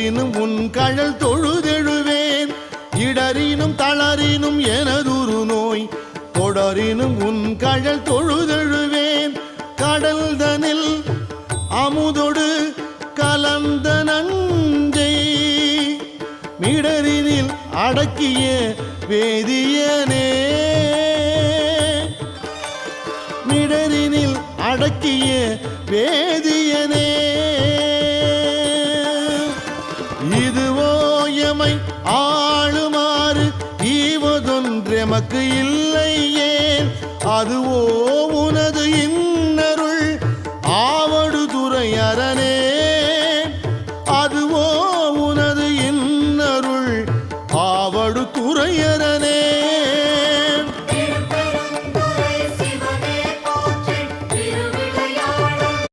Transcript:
தொடரினும் உன் கழல் தொழுதெழுவேன் இடரினும் தளரினும் எனதுரு நோய் தொடரினும் உன் கழல் தொழுதெழுவேன் கடல் தனில் அமுதொடு கலந்த நஞ்சை மிடரினில் அடக்கிய வேதியனே மிடரினில் அடக்கிய வேதியனே இதுவோ எமை ஆளுமாறு ஈவதொன்றெமக்கு இல்லையேன் அதுவோ உனது இன்னருள் ஆவடு துறை அரணே